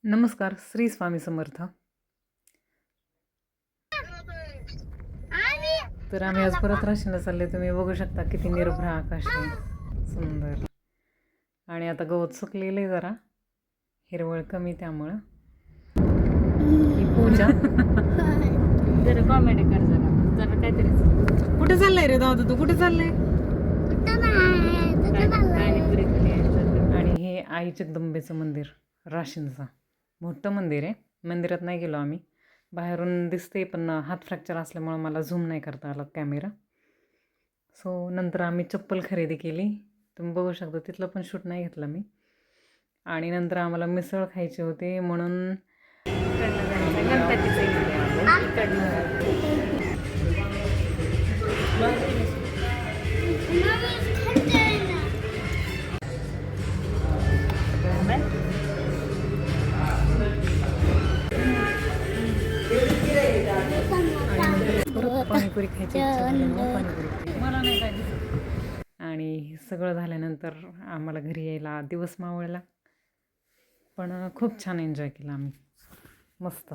नमस्कार, श्री स्वामी समर्थ. तर आम्ही आज परत राशीला चालले. तुम्ही बघू शकता किती निर्भ्र आकाश आहे, सुंदर. आणि आता गवत सुकलेलं आहे, जरा हिरवळ कमी, त्यामुळं ही पूजा. जरा कॉमेडी कर, जरा काहीतरी. कुठे चाललंय रे दादा, तू कुठे चाललंय? आणि हे आई जगदंबेचं मंदिर, राशींचं मोठं मंदिर आहे. मंदिरात नाही गेलो आम्ही, बाहेरून दिसते, पण हात फ्रॅक्चर असल्यामुळं मला झूम नाही करता आला कॅमेरा. सो नंतर आम्ही चप्पल खरेदी केली. तुम्ही बघू शकता, तिथलं पण शूट नाही घेतलं मी. आणि नंतर आम्हाला मिसळ खायची होती, म्हणून पाणीपुरी खायची पाणीपुरी मला नाही काय दिसत. आणि सगळं झाल्यानंतर आम्हाला घरी यायला दिवस मावळला, पण खूप छान एन्जॉय केला आम्ही, मस्त.